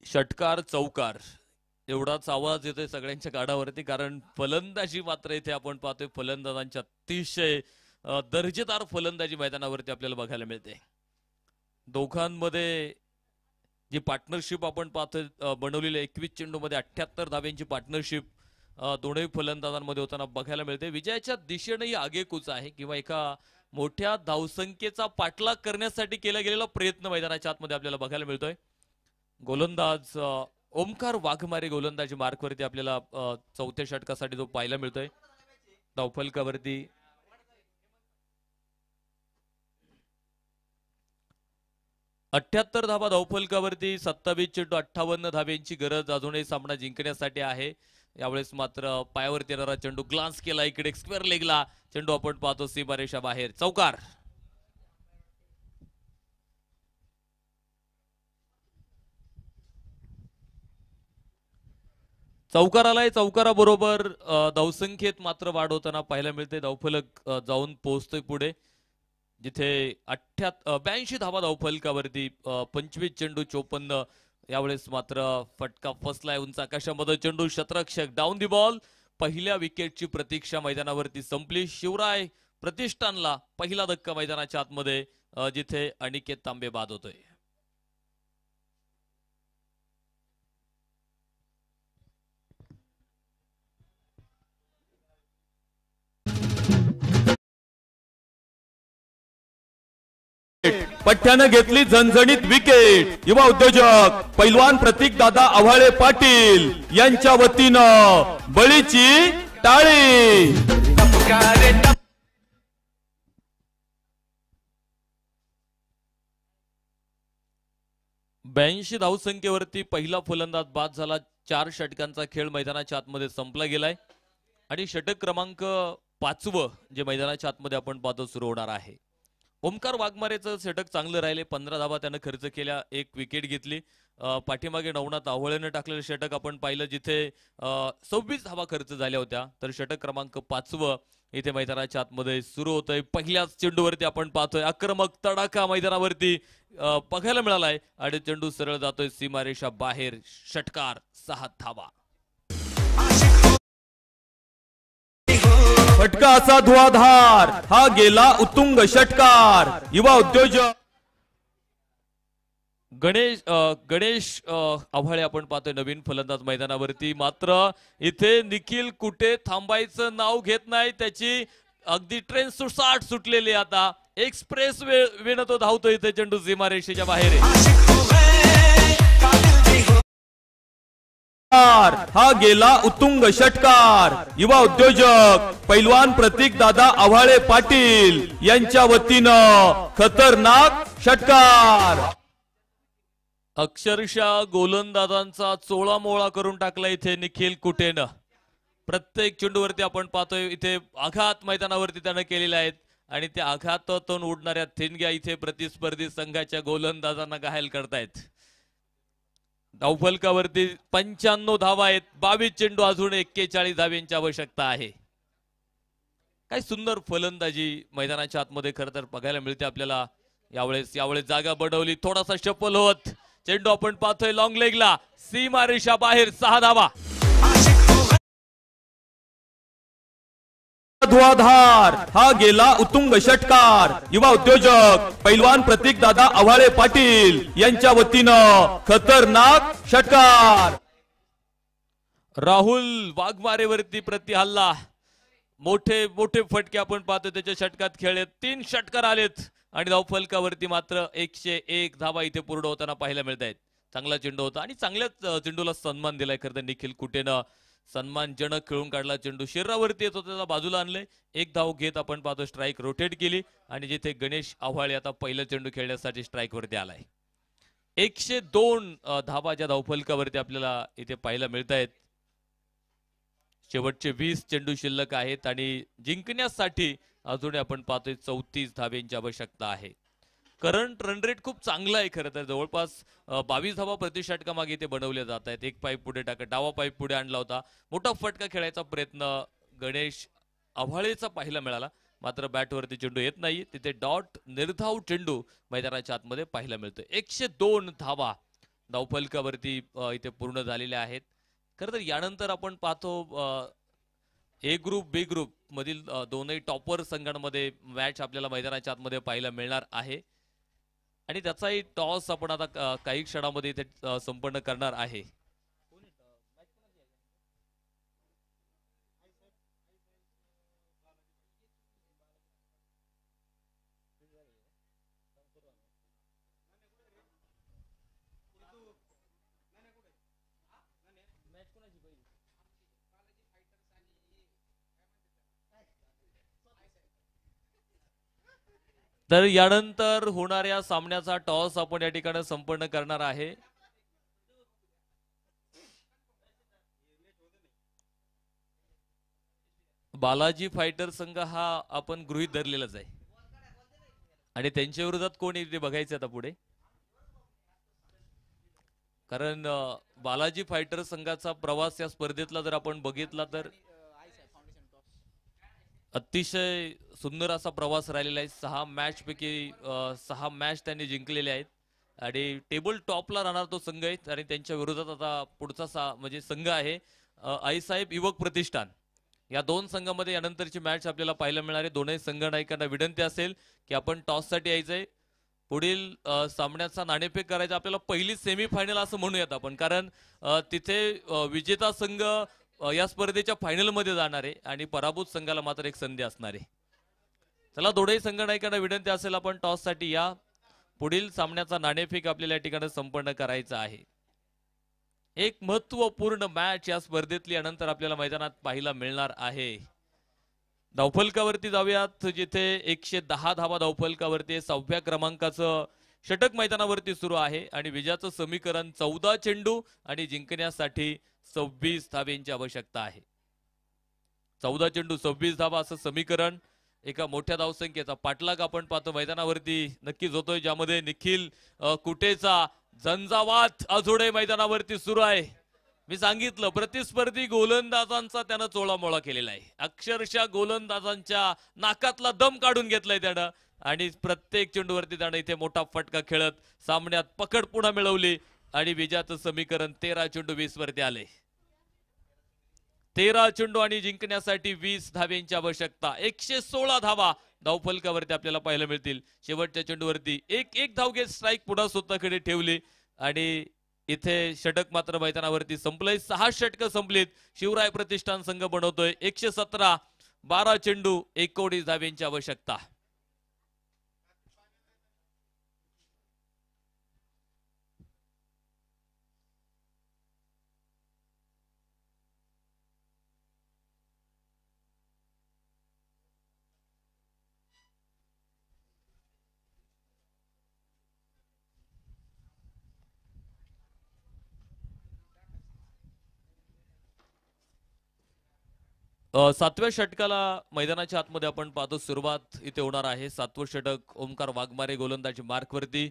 षटकार चौकार एवढाच आवाज येतोय सगळ्यांच्या गाडावरती. कारण फलंदाजी मात्र इथे आपण पाहतोय फलंदाजांच्या अतिशय दर्जेदार फलंदाजी मैदानावरती आपल्याला बघायला मिळते. दोघांमध्ये जी पार्टनरशिप आपण पाहतोय बनवलेली 21 चेंडू मध्ये 78 धाव्यांची पार्टनरशिप दोन्ही फलंदाजांमध्ये होताना बघायला मिळते. विजयाच्या दिशेनेही आगेकूच आहे किंवा एका मोठ्या धावसंख्येचा पाठलाग करण्यासाठी केला गेलेला प्रयत्न मैदानाच्या आतमध्ये आपल्याला बघायला मिळतोय. गोलंदाज ओमकार वाघमारे गोलंदाजी मार्कवरती आपल्याला चौथ्या षटकासाठी तो पाहायला मिळतोय. धावफलकावरती 78 धावा धावफलकावरती 27 चेंडू 58 धाब्यांची गरज अजूनही सामना जिंकण्यासाठी आहे. यावेळेस मात्र पायावरती येणारा चेंडू ग्लान्स केला इकडे स्क्वेअर लेगला चेंडू आपण पाहतो सीमारेषा बाहेर. चौकार. चौकारालाय चौकाराबरोबर धावसंख्येत मात्र वाढ होताना पाहायला मिळते. धावफलक जाऊन पोहोचतोय पुढे जिथे 82 धावा धावफलकावरती 25 चेंडू 54. यावेळेस मात्र फटका फसलाय उंच आकाशामध्ये. चेंडू शतरक्षक डाऊन दी बॉल. पहिल्या विकेटची प्रतीक्षा मैदानावरती संपली. शिवराय प्रतिष्ठानला पहिला धक्का मैदानाच्या आतमध्ये जिथे अनिकेत तांबे बाद होतोय. पठ्ठ्यानं घेतली झणझणीत विकेट. युवा उद्योजक पैलवान प्रतीक दादा आव्हाळे पाटील यांच्या वतीनं बळीची टाळी. 82 धावसंख्येवरती पहिला फलंदाज बाद झाला. 4 षटकांचा खेळ मैदानाच्या आतमध्ये संपला गेलाय आणि षटक क्रमांक 5 जे मैदानाच्या आतमध्ये आपण पाहतो सुरू होणार आहे. ओमकार वाघमारेचं षटक चांगलं राहिले. 15 धावा त्यानं खर्च केल्या, 1 विकेट घेतली. पाठीमागे नवनाथ आव्हाळेनं टाकलेलं षटक आपण पाहिलं जिथे 26 धावा खर्च झाल्या होत्या. तर षटक क्रमांक 5 इथे मैदानाच्या आतमध्ये सुरू होतंय. पहिल्याच चेंडूवरती आपण पाहतोय आक्रमक तडाखा मैदानावरती बघायला मिळालाय आणि चेंडू सरळ जातोय सीमारेषा बाहेर. षटकार 6 धावा. फटका असा धुआधार हा गेला उत्तुंग षटकार. युवा उद्योजक गणेश आव्हाळे आपण पाहतोय नवीन फलंदाज मैदानावरती. मात्र इथे निखिल कुठे थांबायचं नाव घेत नाही. त्याची अगदी ट्रेन सुसाट सुटलेली. आता एक्सप्रेस वेनं तो धावतोय. इथे चेंडू सीमारेषेच्या बाहेर हा गेला उत्तुंग षटकार. युवा उद्योजक पैलवान प्रतीक दादा आव्हाळे पाटील यांच्या वतीनं खतरनाक षटकार. अक्षरशः गोलंदाजांचा चोळा मोळा करून टाकला इथे निखिल कुटेनं. प्रत्येक चेंडूवरती आपण पाहतोय इथे आघात मैदानावरती त्यानं केलेले आहेत आणि त्या आघातातून उडणाऱ्या ठिणग्या इथे प्रतिस्पर्धी संघाच्या गोलंदाजांना घायल करतायत. धावफलकावरती 95 धावा आहेत. 22 चेंडू अजून 41 धाव्यांची आवश्यकता आहे. काय सुंदर फलंदाजी मैदानाच्या आतमध्ये खरं तर बघायला मिळते आपल्याला. यावेळेस जागा बनवली. थोडासा शफल होत चेंडू आपण पाहतोय लॉंग लेगला सीमारेषा बाहेर. 6 धावा. धुआधार हा गेला उत्तुंग षटकार. युवा उद्योजक पैलवान प्रतीक दादा आव्हाळे पाटील यांच्या वतीनं खतरनाक षटकार. राहुल वाघमारेवरती प्रति हल्ला. मोठे मोठे फटके आपण पाहतो त्याच्या षटकात खेळलेत. 3 षटकार आलेत आणि धावफलकावरती मात्र 101 धावा इथे पूर्ण होताना पाहायला मिळत आहेत. चांगला चेंडू होता आणि चांगल्याच चेंडूला सन्मान दिलाय खरं तर निखिल कुटेनं. सन्मानजनक खेळून काढला. चेंडू शरीरावरती येतो त्याला बाजूला आणले. 1 धाव घेत आपण पाहतो स्ट्राईक रोटेट केली आणि जिथे गणेश आव्हाळे आता पहिलं चेंडू खेळण्यासाठी स्ट्राईक वरती आलाय. 102 धावा ज्या धावफलकावरती आपल्याला इथे पाहायला मिळत आहेत. शेवटचे 20 चेंडू शिल्लक आहेत आणि जिंकण्यासाठी अजून आपण पाहतोय 34 धाव्यांची आवश्यकता आहे. करंट रन रेट खूप चांगला आहे खरं तर. जवळपास 22 धावा प्रति षटकामागे ते बनवले जात आहेत. 1 पाईप पुढे टाकत डावा पाईप पुढे आणला होता. मोठा फटका खेळायचा प्रयत्न गणेश आव्हाळेचा पाहायला मिळाला. मात्र बॅटवरती चेंडू येत नाही. तिथे डॉट निर्धाव चेंडू मैदानाच्या आतमध्ये पाहायला मिळतोय. 102 धावा धावफलकावरती इथे पूर्ण झालेल्या आहेत. खरं तर यानंतर आपण पाहतो ए ग्रुप बी ग्रुप मधील दोनही टॉपर संघांमध्ये मॅच आपल्याला मैदानाच्या आतमध्ये पाहायला मिळणार आहे आणि त्याचाही टॉस आपण आता काही क्षणामध्ये इथे संपन्न करणार आहे. तर यानंतर होणाऱ्या सामन्याचा टॉस आपण या ठिकाणी संपन्न करणार आहे. बालाजी फायटर संघ हा आपण गृहीत धरलेलाच आहे आणि त्यांच्या विरोधात कोण येते बघायचं आता पुढे, कारण बालाजी फायटर संघाचा प्रवास या स्पर्धेतला जर आपण बघितला तर अतिशय सुंदर असा प्रवास राहिलेला आहे. 6 मॅच पैकी 6 मॅच त्यांनी जिंकलेले आहेत आणि टेबल टॉपला राहणार तो संघ आहे. आणि त्यांच्या विरोधात आता पुढचा म्हणजे संघ आहे आईसाहेब युवक प्रतिष्ठान. या दोन संघामध्ये यानंतरची मॅच आपल्याला पाहायला मिळणार आहे. दोनही संघ नायकांना विनंती असेल की आपण टॉससाठी यायचंय. पुढील सामन्याचा नाणेफेक करायचा आपल्याला पहिली सेमीफायनल असं म्हणूयात आपण, कारण तिथे विजेता संघ या स्पर्धेच्या फायनल मध्ये जाणार आहे आणि पराभूत संघाला मात्र एक संधी असणार आहे. चला दोन्ही संघ नायकांना विनंती असेल आपण टॉस साठी या. पुढील सामन्याचा नाणेफेक आपल्याला या ठिकाणी संपन्न करायचा आहे. एक महत्वपूर्ण मॅच या स्पर्धेतली यानंतर आपल्याला मैदानात पाहायला मिळणार आहे. धावफलकावरती जाऊयात, जिथे 110 धावा धावफलकावरती 6व्या क्रमांकाचं षटक मैदानावरती सुरू आहे आणि विजयाचं समीकरण 14 चेंडू आणि जिंकण्यासाठी 26 धावेंची आवश्यकता आहे. 14 चेंडू 26 धावा असं समीकरण. एका मोठ्या धावसंख्येचा पाठलाग आपण पाहतो मैदानावरती नक्कीच होतोय, ज्यामध्ये निखिल कुटेचा झंझावात आजोडे मैदानावरती सुरू आहे. मी सांगितलं प्रतिस्पर्धी गोलंदाजांचा त्यानं चोळामोळा केलेला आहे. अक्षरशः गोलंदाजांच्या नाकातला दम काढून घेतलाय त्यानं आणि प्रत्येक चेंडूवरती त्यानं इथे मोठा फटका खेळत सामन्यात पकड पुन्हा मिळवली आणि विजयाचं समीकरण 13 चेंडू 20 वरती आले. 13 चेंडू आणि जिंकण्यासाठी 20 धावेंची आवश्यकता. 116 धावा धावफलकावरती आपल्याला पाहायला मिळतील. शेवटच्या चेंडूवरती एक धाव घेत स्ट्राईक पुन्हा स्वतःकडे ठेवली आणि इथे षटक मात्र मैदानावरती संपलंय. 6 षटकं संपलीत. शिवराय प्रतिष्ठान संघ बनवतोय 117. 12 चेंडू 19 धावेंची आवश्यकता. सातव्या षटकाला मैदानाच्या आतमध्ये आपण पाहतो सुरुवात इथे होणार आहे. 7वं षटक ओमकार वाघमारे गोलंदाजी मार्कवरती.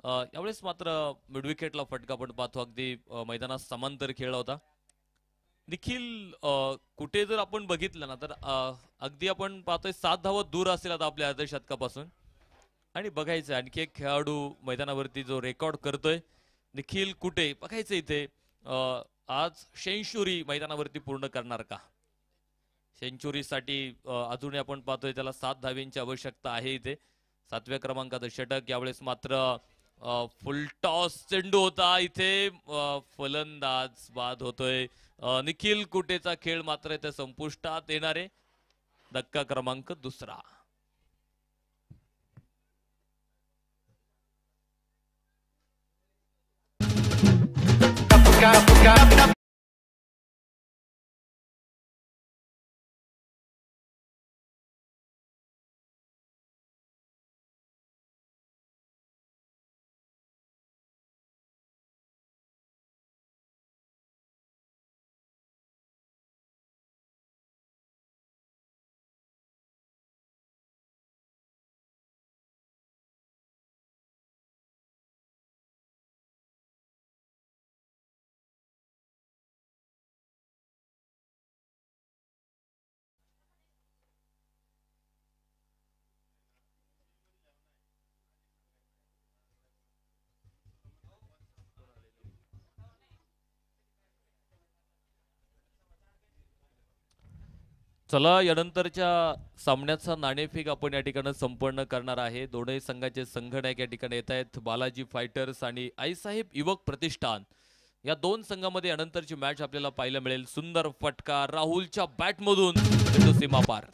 यावेळेस मात्र मिडविकेटला फटका आपण पाहतो. अगदी मैदानात समांतर खेळला होता. निखिल कुठे जर आपण बघितलं ना तर अगदी आपण पाहतोय 7 धावा दूर असेल आता आपल्या अर्धशतकापासून. आणि बघायचं आणखी एक खेळाडू मैदानावरती जो रेकॉर्ड करतोय निखिल कुटे. बघायचं इथे आज सेंचुरी मैदानावरती पूर्ण करणार का. सेंचुरीसाठी अजूनही आपण पाहतोय त्याला 7 धावेंची आवश्यकता आहे. इथे 7व्या क्रमांकाचं षटक. यावेळेस मात्र फुल टॉस चेंडू होता. इथे फलंदाज बाद होतोय. निखिल कुटेचा खेळ मात्र इथे संपुष्टात येणारे. धक्का क्रमांक 2. चला यानंतरच्या सामन्याचा नाणेफेक आपण या ठिकाणी संपन्न करणार आहे. दोन्ही संघाचे संघनायक या ठिकाणी येत आहेत. बालाजी फायटर्स आणि आईसाहेब युवक प्रतिष्ठान. या दोन संघामध्ये यानंतरची मॅच आपल्याला पाहायला मिळेल. सुंदर फटका राहुलच्या बॅटमधून चेंडू सीमापार.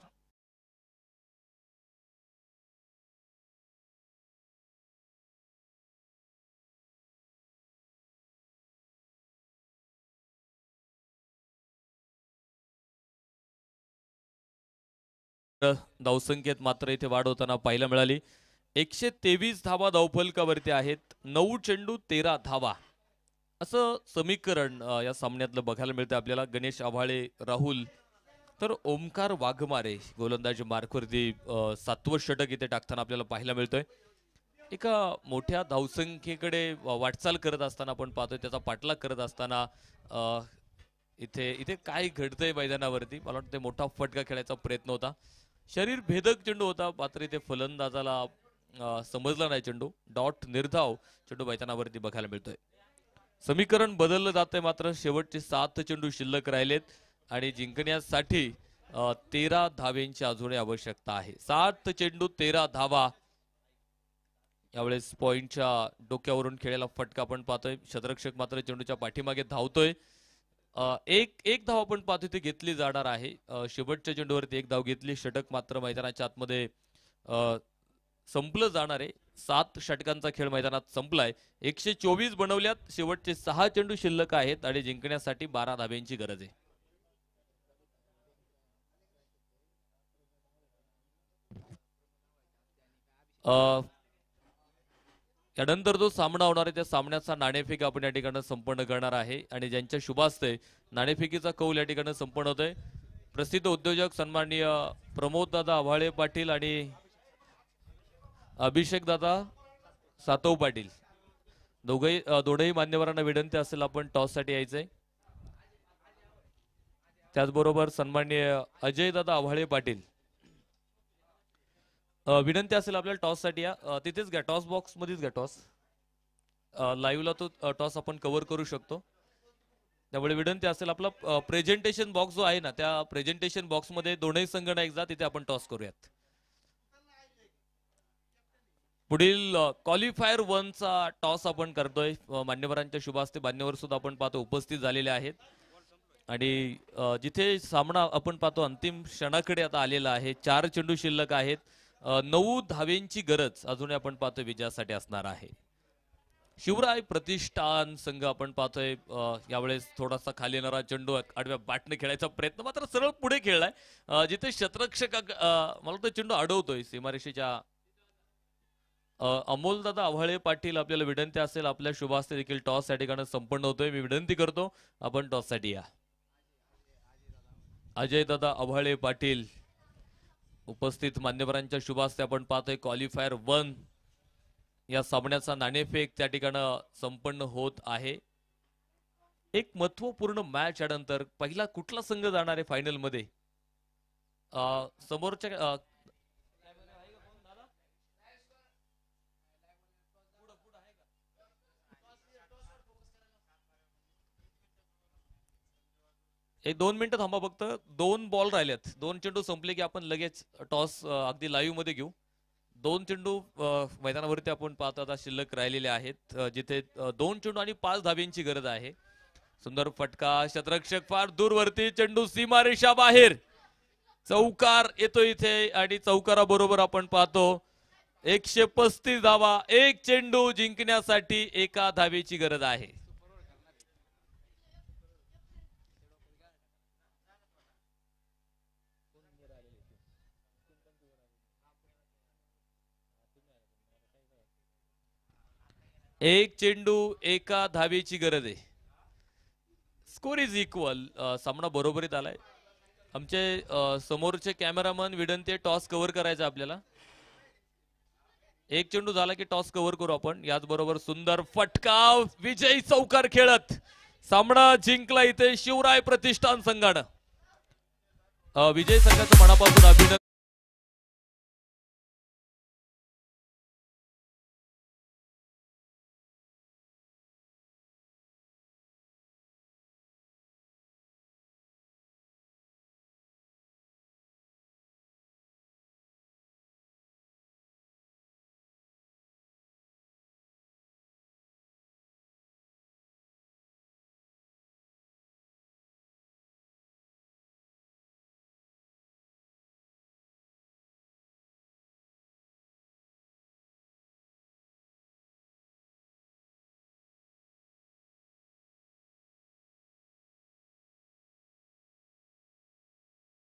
धावसंख्येत मात्र इथे वाढ होताना पाहायला मिळाली. 123 धावा धावफलकावरती आहेत. 9 चेंडू 13 धावा असं समीकरण या सामन्यातलं बघायला मिळतं आपल्याला. गणेश आव्हाळे राहुल तर ओमकार वाघमारे गोलंदाज मार्कवरती 7वं षटक इथे टाकताना आपल्याला पाहायला मिळतोय. एका मोठ्या धावसंख्येकडे वाटचाल करत असताना आपण पाहतोय, त्याचा पाठलाग करत असताना इथे इथे काय घडतंय मैदानावरती. मला वाटतं मोठा फटका खेळायचा प्रयत्न होता, शरीर भेदक चेंडू होता, मात्र इथे फलंदाजाला समजला नाही चेंडू. डॉट निर्धाव चेंडू मैदानावरती बघायला मिळतोय. समीकरण बदललं जातंय, मात्र शेवटचे 7 चेंडू शिल्लक राहिलेत आणि जिंकण्यासाठी 13 धावेंची अजूनही आवश्यकता आहे. 7 चेंडू 13 धावा. यावेळेस पॉइंटच्या डोक्यावरून खेळायला फटका आपण पाहतोय. क्षेत्ररक्षक मात्र चेंडूच्या पाठीमागे धावतोय. एक धाव आपण पाहतोय ती घेतली जाणार आहे. शेवटच्या चेंडूवरती 1 धाव घेतली. षटक मात्र मैदानाच्या आतमध्ये संपलं जाणार आहे. 7 षटकांचा खेळ मैदानात संपलाय. 124 बनवल्यात. शेवटचे 6 चेंडू शिल्लक आहेत आणि जिंकण्यासाठी 12 धाब्यांची गरज आहे. यानंतर जो सामना होणार आहे त्या सामन्याचा नाणेफेक आपण या ठिकाणी संपन्न करणार आहे आणि ज्यांच्या शुभास्ते नाणेफेकीचा कौल या ठिकाणी संपन्न होतोय, प्रसिद्ध उद्योजक सन्माननीय प्रमोद दादा आव्हाळे पाटील आणि अभिषेक दादा सातव पाटील. दोघेही मान्यवरांना विनंती असेल आपण टॉस साठी यायचंय. त्याचबरोबर सन्माननीय अजय दादा आव्हाळे पाटील विनंती असेल आपल्याला टॉस साठी या. तिथेच घ्या, टॉस बॉक्स मध्येच घ्या टॉस. लाईव्हला तो टॉस आपण कव्हर करू शकतो. त्यामुळे विनंती असेल आपला प्रेझेंटेशन बॉक्स जो आहे ना, त्या प्रेझेंटेशन बॉक्स मध्ये दोनही संघ नाही जा, तिथे आपण टॉस करूयात. पुढील क्वालिफायर 1 चा टॉस आपण करतोय. मान्यवरांच्या शुभास्ते मान्यवर सुद्धा आपण पाहतो उपस्थित झालेले आहेत आणि जिथे सामना आपण पाहतो अंतिम क्षणाकडे आता आलेला आहे. 4 चेंडू शिल्लक आहेत. 9 धावेंची गरज अजूनही आपण पाहतोय विजयासाठी असणार आहे. शिवराय प्रतिष्ठान संघ आपण पाहतोय यावेळेस थोडासा खाली येणारा चेंडू आडव्या बॅटने खेळायचा प्रयत्न, मात्र सरळ पुढे खेळलाय. जिथे क्षेत्ररक्षक मला वाटतं चेंडू अडवतोय सीमारेषेच्या. अमोलदादा आव्हाळे पाटील आपल्याला विनंती असेल आपल्या शुभास्ते देखील टॉस या ठिकाणी संपन्न होतोय. मी विनंती करतो आपण टॉस साठी या. अजय दादा आव्हाळे पाटील उपस्थित मान्यवरांच्या शुभास्ते आपण पाहतोय क्वालिफायर 1 या सामन्याचा नाणेफेक त्या ठिकाणी संपन्न होत आहे. एक महत्वपूर्ण मॅच यानंतर पहिला कुठला संघ जाणार आहे फायनल मध्ये समोरच्या एक 2 मिनिटं थांबा फक्त. 2 बॉल राहिलेत. 2 चेंडू संपले की आपण लगेच टॉस अगदी लाईव्ह मध्ये घेऊ. 2 चेंडू मैदानावरती आपण पाहतो आता शिल्लक राहिलेले आहेत, जिथे 2 चेंडू आणि 5 धाब्यांची गरज आहे. सुंदर फटका, क्षेत्ररक्षक फार दूरवरती, चेंडू सीमारेषा बाहेर. चौकार येतो इथे आणि चौकाराबरोबर आपण पाहतो 135 धावा. 1 चेंडू जिंकण्यासाठी 1 धावेची गरज आहे. एक चेंडू 1 धावेची गरज आहे. Score is equal. सामना बरोबरीत आलाय. आमचे समोरचे कॅमेरामन विनंती टॉस कव्हर करायचा आपल्याला. 1 चेंडू झाला की टॉस कव्हर करू आपण. याचबरोबर सुंदर फटका, विजयी चौकार खेळत सामना जिंकला इथे शिवराय प्रतिष्ठान संघानं. विजय संघाचं मनापासून अभिनंदन.